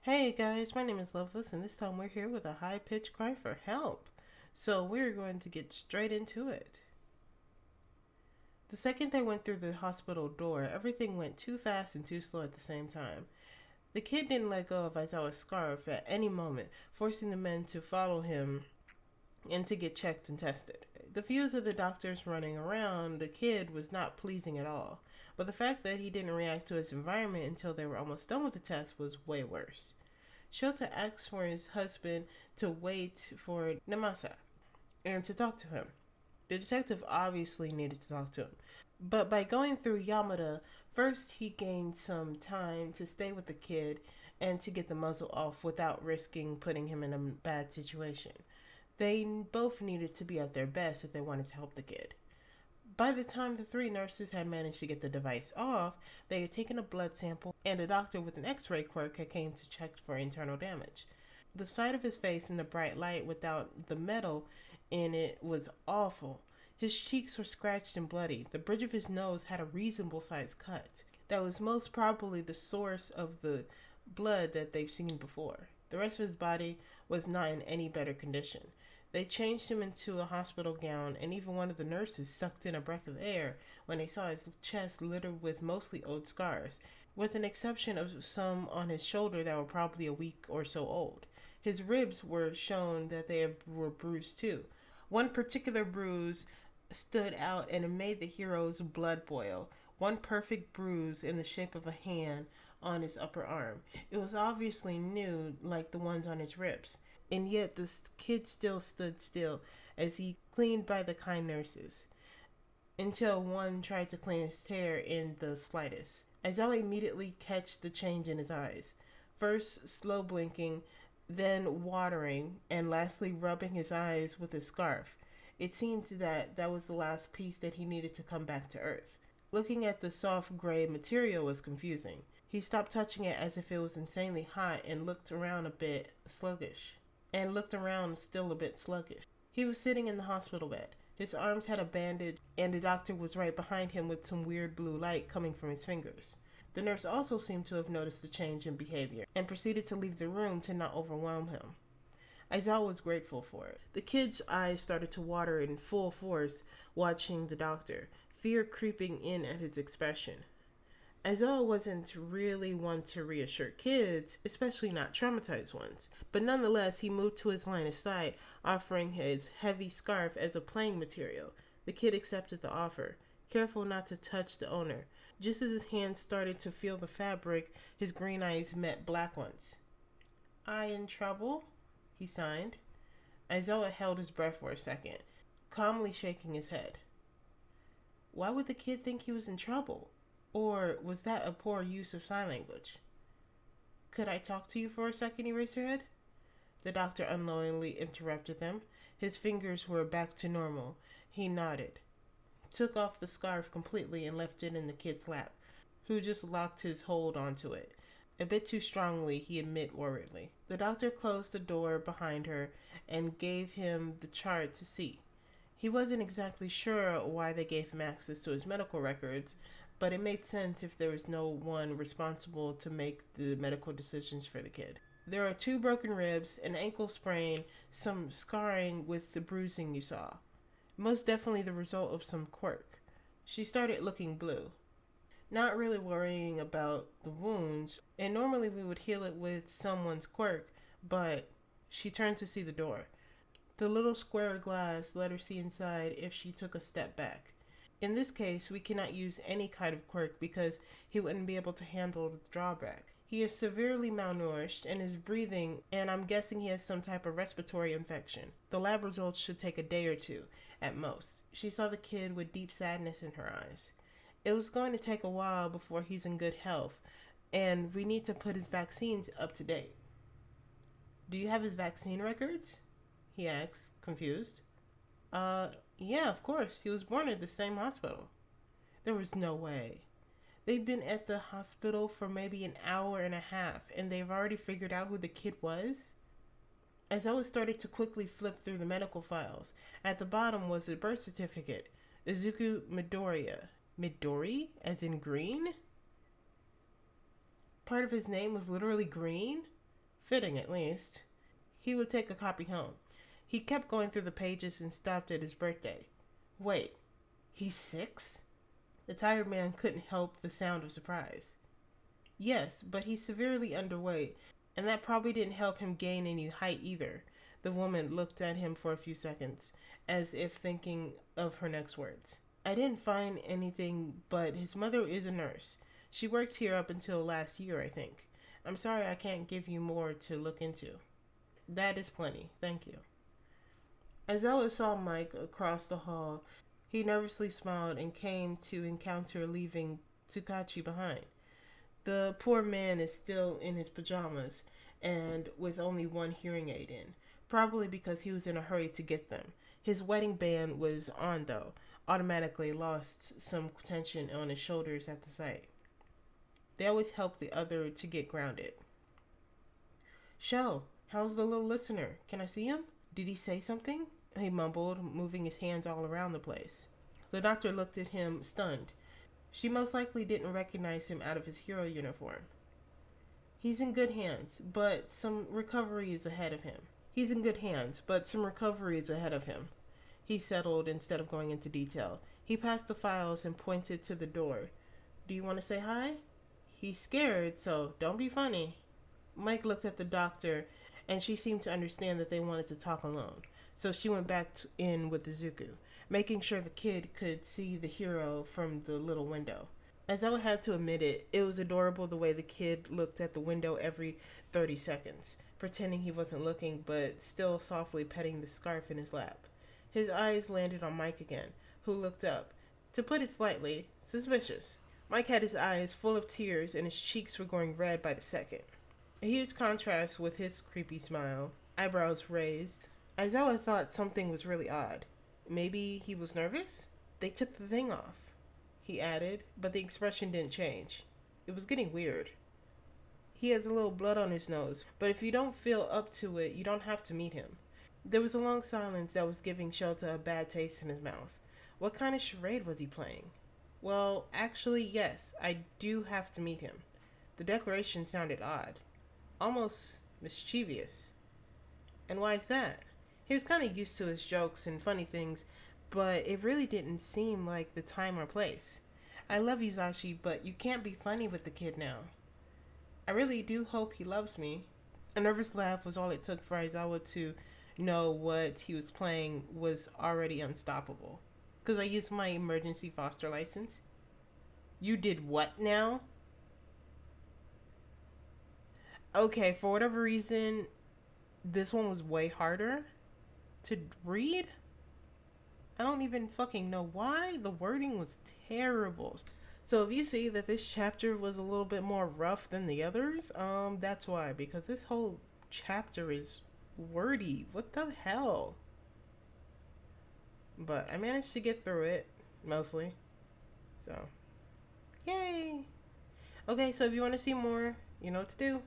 Hey guys, my name is Loveless, and this time we're here with a high pitched cry for help. So we're going to get straight into it. The second they went through the hospital door, everything went too fast and too slow at the same time. The kid didn't let go of Isaiah's scarf at any moment, forcing the men to follow him and to get checked and tested. The views of the doctors running around the kid was not pleasing at all, but the fact that he didn't react to his environment until they were almost done with the test was way worse. Shota asked for his husband to wait for Namasa and to talk to him. The detective obviously needed to talk to him, but by going through Yamada, first he gained some time to stay with the kid and to get the muzzle off without risking putting him in a bad situation. They both needed to be at their best if they wanted to help the kid. By the time the three nurses had managed to get the device off, they had taken a blood sample, and a doctor with an x-ray quirk had came to check for internal damage. The sight of his face in the bright light without the metal in it was awful. His cheeks were scratched and bloody. The bridge of his nose had a reasonable sized cut. That was most probably the source of the blood that they've seen before. The rest of his body was not in any better condition. They changed him into a hospital gown, and even one of the nurses sucked in a breath of air when they saw his chest littered with mostly old scars, with an exception of some on his shoulder that were probably a week or so old. His ribs were shown that they were bruised too. One particular bruise stood out and it made the hero's blood boil. One perfect bruise in the shape of a hand on his upper arm. It was obviously new, like the ones on his ribs. And yet the kid still stood still as he cleaned by the kind nurses, until one tried to clean his tear in the slightest. Aizawa immediately catched the change in his eyes, first slow blinking, then watering, and lastly rubbing his eyes with his scarf. It seemed that was the last piece that he needed to come back to earth. Looking at the soft gray material was confusing. He stopped touching it as if it was insanely hot and looked around still a bit sluggish. He was sitting in the hospital bed. His arms had a bandage, and the doctor was right behind him with some weird blue light coming from his fingers. The nurse also seemed to have noticed the change in behavior and proceeded to leave the room to not overwhelm him. Aizawa was grateful for it. The kid's eyes started to water in full force watching the doctor, fear creeping in at his expression. Aizawa wasn't really one to reassure kids, especially not traumatized ones, but nonetheless he moved to his line of sight, offering his heavy scarf as a playing material. The kid accepted the offer, careful not to touch the owner. Just as his hands started to feel the fabric, his green eyes met black ones. "I in trouble?" he signed. Aizawa held his breath for a second, calmly shaking his head. Why would the kid think he was in trouble? Or was that a poor use of sign language? "Could I talk to you for a second?" he raised her head. The doctor unknowingly interrupted them. His fingers were back to normal. He nodded, took off the scarf completely and left it in the kid's lap, who just locked his hold onto it. A bit too strongly, he admitted worriedly. The doctor closed the door behind her and gave him the chart to see. He wasn't exactly sure why they gave him access to his medical records, but it made sense if there was no one responsible to make the medical decisions for the kid. There are 2 broken ribs, an ankle sprain, some scarring with the bruising you saw. Most definitely the result of some quirk. She started looking blue, not really worrying about the wounds, and normally we would heal it with someone's quirk, but she turned to see the door. The little square of glass let her see inside if she took a step back. In this case, we cannot use any kind of quirk because he wouldn't be able to handle the drawback. He is severely malnourished and is breathing, and I'm guessing he has some type of respiratory infection. The lab results should take a day or 2, at most. She saw the kid with deep sadness in her eyes. It was going to take a while before he's in good health, and we need to put his vaccines up to date. "Do you have his vaccine records?" he asked, confused. Yeah, of course. He was born at the same hospital." There was no way. They'd been at the hospital for maybe an hour and a half, and they've already figured out who the kid was? As I started to quickly flip through the medical files, at the bottom was a birth certificate, Izuku Midoriya. Midori? As in green? Part of his name was literally green? Fitting, at least. He would take a copy home. He kept going through the pages and stopped at his birthday. Wait, he's 6? The tired man couldn't help the sound of surprise. Yes, but he's severely underweight, and that probably didn't help him gain any height either. The woman looked at him for a few seconds, as if thinking of her next words. I didn't find anything, but his mother is a nurse. She worked here up until last year, I think. I'm sorry I can't give you more to look into. That is plenty, thank you. As Ella saw Mike across the hall, he nervously smiled and came to encounter leaving Tsukachi behind. The poor man is still in his pajamas and with only one hearing aid in, probably because he was in a hurry to get them. His wedding band was on, though. Automatically lost some tension on his shoulders at the sight. They always help the other to get grounded. Sho, how's the little listener? Can I see him? Did he say something? He mumbled, moving his hands all around the place. The doctor looked at him, stunned. She most likely didn't recognize him out of his hero uniform. He's in good hands, but some recovery is ahead of him. He settled instead of going into detail. He passed the files and pointed to the door. Do you want to say hi? He's scared, so don't be funny. Mike looked at the doctor, and she seemed to understand that they wanted to talk alone. So she went back in with the Zuku, making sure the kid could see the hero from the little window. As Ella had to admit it, it was adorable the way the kid looked at the window every 30 seconds, pretending he wasn't looking, but still softly petting the scarf in his lap. His eyes landed on Mike again, who looked up, to put it slightly, suspicious. Mike had his eyes full of tears and his cheeks were going red by the second. A huge contrast with his creepy smile, eyebrows raised. Aizawa thought something was really odd. Maybe he was nervous? They took the thing off, he added, but the expression didn't change. It was getting weird. He has a little blood on his nose, but if you don't feel up to it, you don't have to meet him. There was a long silence that was giving Shelta a bad taste in his mouth. What kind of charade was he playing? Well, actually, yes, I do have to meet him. The declaration sounded odd. Almost mischievous. And why is that? He was kind of used to his jokes and funny things, but it really didn't seem like the time or place. I love you, Zashi, but you can't be funny with the kid now. I really do hope he loves me. A nervous laugh was all it took for Aizawa to know what he was playing was already unstoppable. Because I used my emergency foster license. You did what now? Okay, for whatever reason, this one was way harder to read. I don't even fucking know why. The wording was terrible. So if you see that this chapter was a little bit more rough than the others, that's why. Because this whole chapter is wordy. What the hell? But I managed to get through it, mostly. So, yay! Okay, so if you want to see more, you know what to do.